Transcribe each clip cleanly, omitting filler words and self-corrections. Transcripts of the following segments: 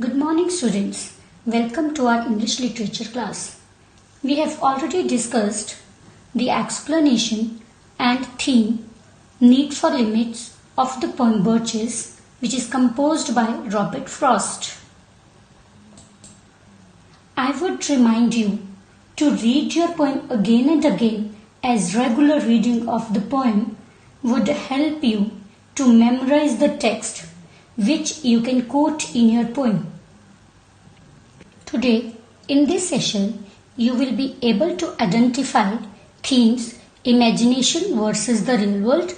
Good morning, students. Welcome to our English literature class. We have already discussed the explanation and theme Need for Limits of the poem Birches, which is composed by Robert Frost. I would remind you to read your poem again and again, as regular reading of the poem would help you to memorize the text which you can quote in your poem. Today, in this session, you will be able to identify themes imagination versus the real world.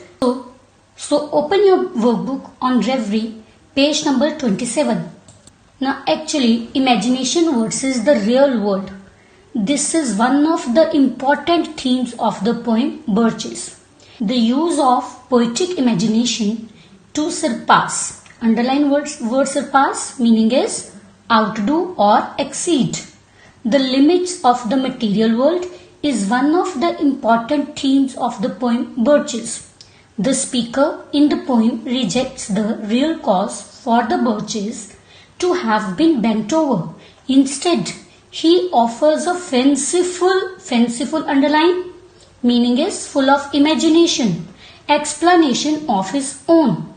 So open your workbook on Reverie, page number 27. Now actually, imagination versus the real world. This is one of the important themes of the poem Birches. The use of poetic imagination to surpass. Underline word surpass, meaning is outdo or exceed the limits of the material world is one of the important themes of the poem Birches. The speaker in the poem rejects the real cause for the birches to have been bent over. Instead, he offers a fanciful underline, meaning is full of imagination, explanation of his own.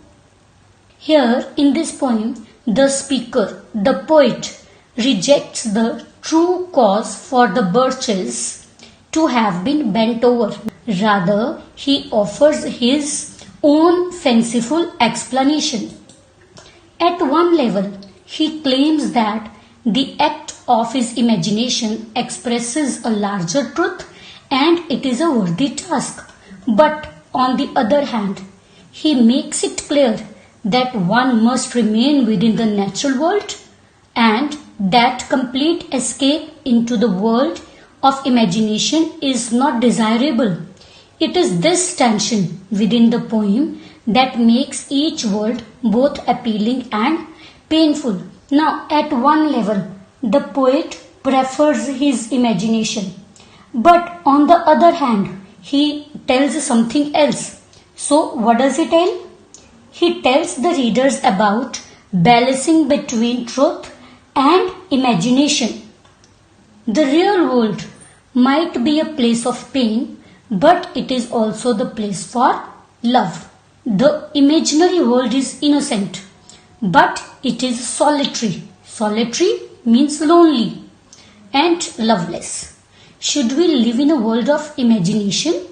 Here in this poem, the speaker, the poet, rejects the true cause for the birches to have been bent over. Rather, he offers his own fanciful explanation. At one level, he claims that the act of his imagination expresses a larger truth and it is a worthy task. But on the other hand, he makes it clear that one must remain within the natural world and that complete escape into the world of imagination is not desirable. It is this tension within the poem that makes each world both appealing and painful. Now, at one level, the poet prefers his imagination, but on the other hand, he tells something else. So, what does he tell? He tells the readers about balancing between truth and imagination. The real world might be a place of pain, but it is also the place for love. The imaginary world is innocent, but it is solitary. Solitary means lonely and loveless. Should we live in a world of imagination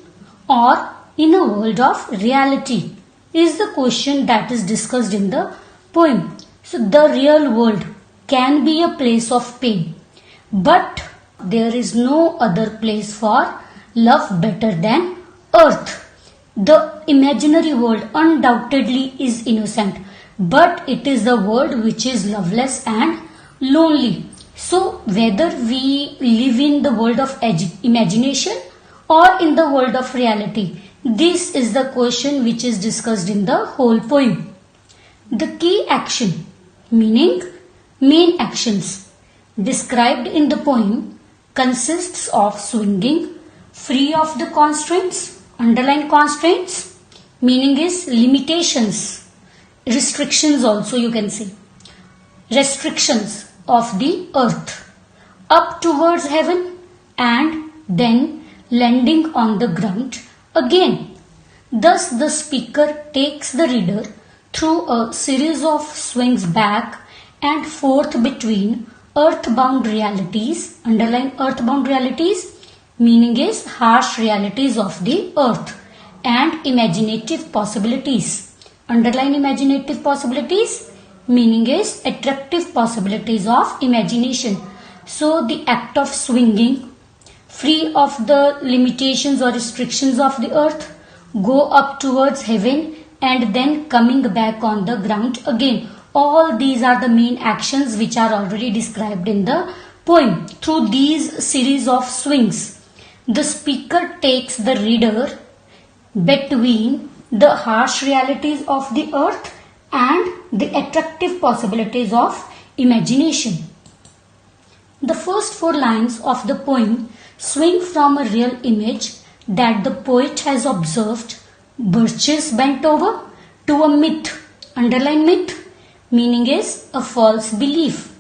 or in a world of reality? Is the question that is discussed in the poem. So the real world can be a place of pain, but there is no other place for love better than earth. The imaginary world undoubtedly is innocent, but it is the world which is loveless and lonely. So whether we live in the world of imagination or in the world of reality, this is the question which is discussed in the whole poem. The key action, meaning main actions, described in the poem consists of swinging, free of the constraints, underline constraints, meaning is limitations, restrictions also you can say, restrictions of the earth, up towards heaven and then landing on the ground again. Thus the speaker takes the reader through a series of swings back and forth between earthbound realities, underline earthbound realities, meaning is harsh realities of the earth, and imaginative possibilities, underline imaginative possibilities, meaning is attractive possibilities of imagination. So the act of swinging, free of the limitations or restrictions of the earth, go up towards heaven and then coming back on the ground again. All these are the main actions which are already described in the poem. Through these series of swings, the speaker takes the reader between the harsh realities of the earth and the attractive possibilities of imagination. The first four lines of the poem swing from a real image that the poet has observed, birches bent over, to a myth, underline myth, meaning is a false belief.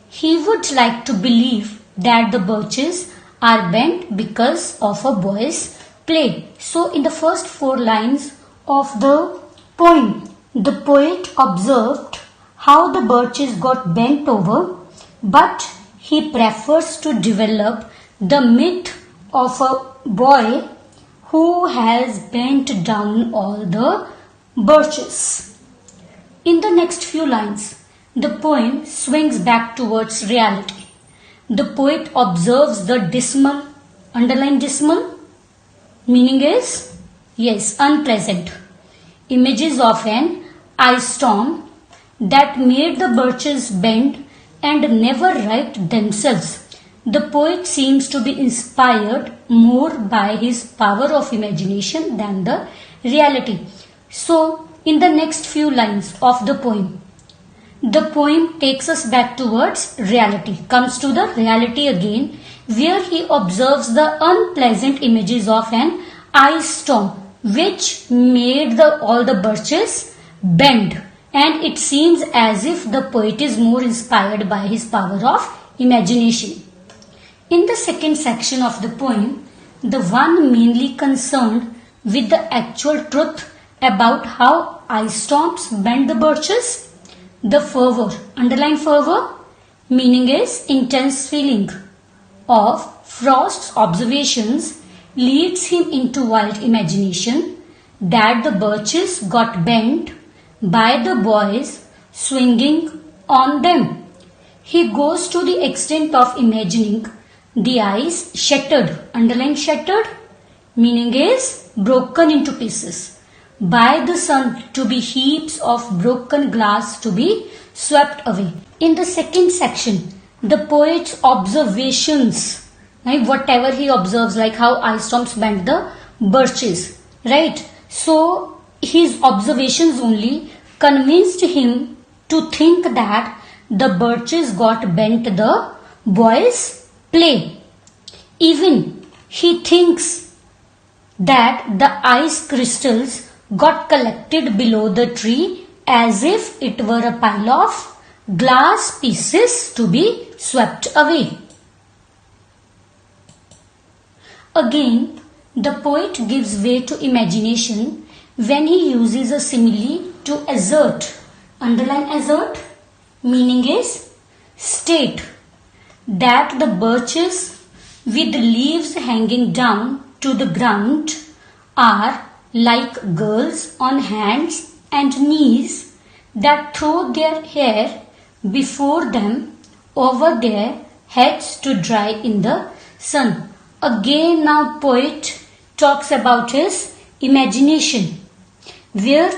He would like to believe that the birches are bent because of a boy's play. So in the first 4 lines of the poem, the poet observed how the birches got bent over, but he prefers to develop the myth of a boy who has bent down all the birches. In the next few lines, the poem swings back towards reality. The poet observes the dismal, underline dismal, meaning is, yes, unpleasant, images of an ice storm that made the birches bend and never right themselves. The poet seems to be inspired more by his power of imagination than the reality. So, in the next few lines of the poem takes us back towards reality, comes to the reality again, where he observes the unpleasant images of an ice storm which made all the birches bend, and it seems as if the poet is more inspired by his power of imagination. In the second section of the poem, the one mainly concerned with the actual truth about how ice storms bend the birches, the fervor, underline fervor, meaning is intense feeling of Frost's observations leads him into wild imagination that the birches got bent by the boys swinging on them. He goes to the extent of imagining the ice shattered, underline shattered, meaning is broken into pieces, by the sun, to be heaps of broken glass to be swept away. In the second section, the poet's observations, right, whatever he observes, like how ice storms bend the birches, right? So his observations only convinced him to think that the birches got bent the boys' play. Even he thinks that the ice crystals got collected below the tree as if it were a pile of glass pieces to be swept away. Again, the poet gives way to imagination when he uses a simile to assert, underline assert, meaning is state that the birches with leaves hanging down to the ground are like girls on hands and knees that throw their hair before them over their heads to dry in the sun. Again, now poet talks about his imagination, where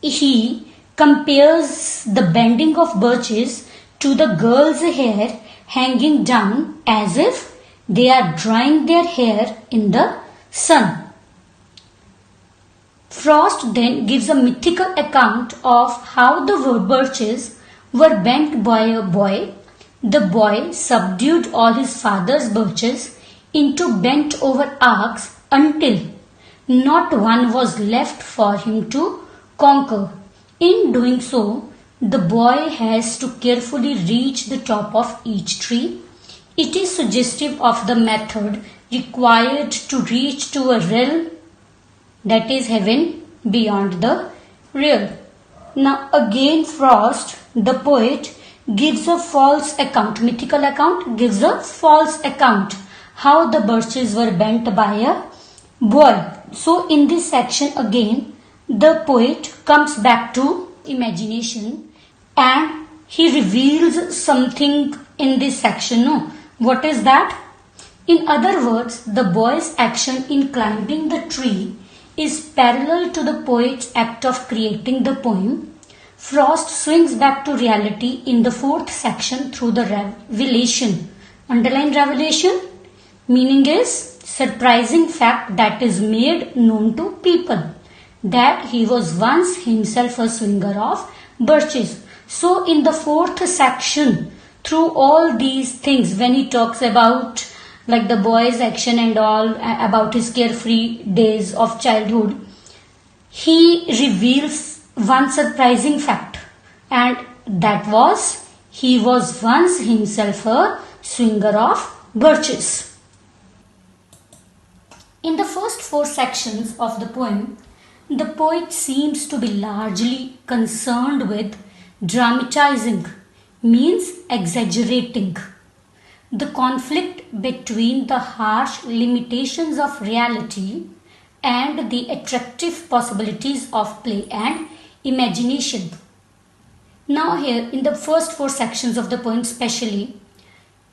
he compares the bending of birches to the girls' hair hanging down as if they are drying their hair in the sun. Frost then gives a mythical account of how the birches were bent by a boy. The boy subdued all his father's birches into bent over arcs until not one was left for him to conquer. In doing so, the boy has to carefully reach the top of each tree. It is suggestive of the method required to reach to a realm, that is heaven, beyond the real. Now again Frost, the poet, gives a false account, mythical account, gives a false account how the birches were bent by a boy. So in this section again, the poet comes back to imagination and he reveals something in this section. No, what is that? In other words, the boy's action in climbing the tree is parallel to the poet's act of creating the poem. Frost swings back to reality in the fourth section through the revelation. Underline revelation, meaning is surprising fact that is made known to people, that he was once himself a swinger of birches. So in the fourth section, through all these things, when he talks about like the boy's action and all, about his carefree days of childhood, he reveals one surprising fact and that was, he was once himself a swinger of birches. In the first 4 sections of the poem, the poet seems to be largely concerned with dramatizing, means exaggerating, the conflict between the harsh limitations of reality and the attractive possibilities of play and imagination. Now here in the first 4 sections of the poem especially,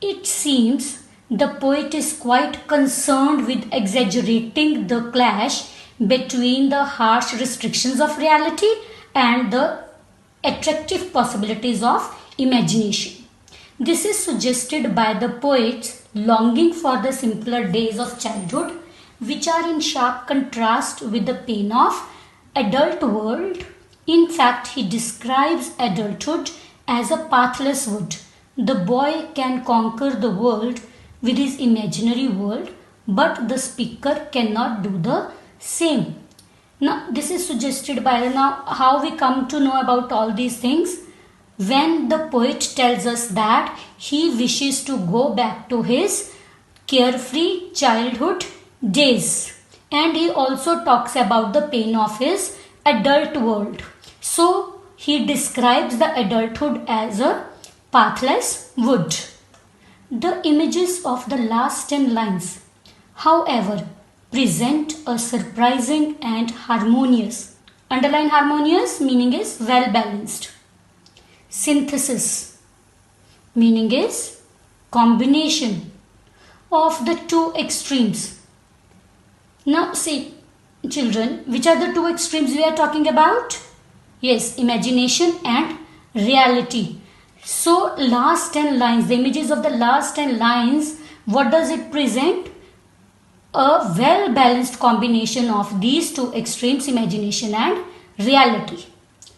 it seems the poet is quite concerned with exaggerating the clash between the harsh restrictions of reality and the attractive possibilities of imagination. This is suggested by the poet's longing for the simpler days of childhood, which are in sharp contrast with the pain of adult world. In fact, he describes adulthood as a pathless wood. The boy can conquer the world with his imaginary world, but the speaker cannot do the same. Now, this is suggested by now how we come to know about all these things when the poet tells us that he wishes to go back to his carefree childhood days, and he also talks about the pain of his adult world. So he describes the adulthood as a pathless wood. The images of the last 10 lines, however, present a surprising and harmonious, underline harmonious, meaning is well balanced, synthesis, meaning is combination of the 2 extremes. Now see children, which are the 2 extremes we are talking about? Yes, imagination and reality. So last 10 lines, the images of the last 10 lines, what does it present? A well balanced combination of these 2 extremes, imagination and reality.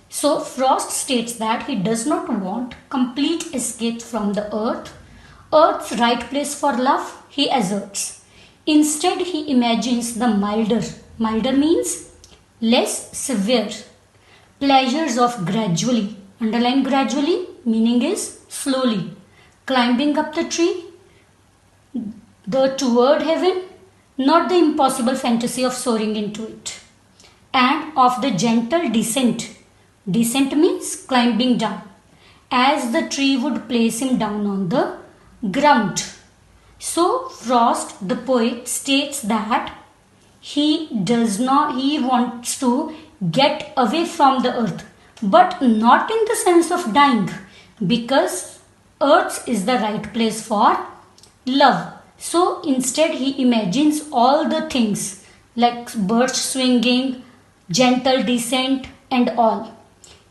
So Frost states that he does not want complete escape from the earth's right place for love, he asserts. Instead, he imagines the milder means less severe, pleasures of gradually, underline gradually, meaning is slowly, climbing up the tree, toward heaven, not the impossible fantasy of soaring into it, and of the gentle descent. Descent means climbing down, as the tree would place him down on the ground. So Frost, the poet, states that he wants to get away from the earth, but not in the sense of dying, because earth is the right place for love. So instead he imagines all the things like birch swinging, gentle descent and all.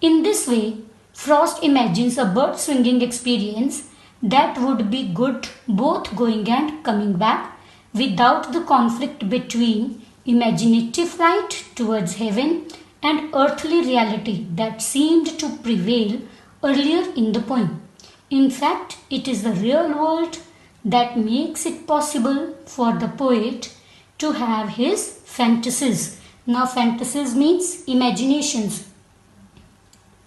In this way, Frost imagines a bird swinging experience that would be good both going and coming back without the conflict between imaginative flight towards heaven and earthly reality that seemed to prevail earlier in the poem. In fact, it is the real world that makes it possible for the poet to have his fantasies. Now, fantasies means imaginations.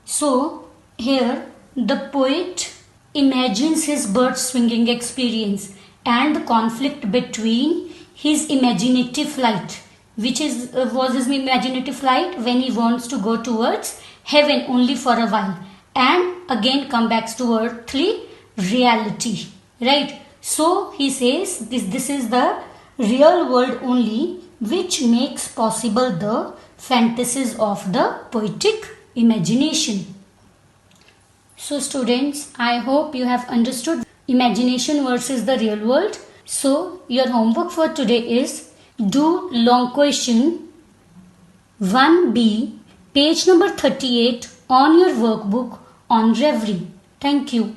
So, here the poet imagines his bird swinging experience and the conflict between his imaginative flight, which was his imaginative flight when he wants to go towards heaven only for a while and again come back to earthly reality, right? So he says this is the real world only which makes possible the fantasies of the poetic imagination. So students, I hope you have understood imagination versus the real world. So your homework for today is do long question 1B, page number 38 on your workbook on Reverie. Thank you.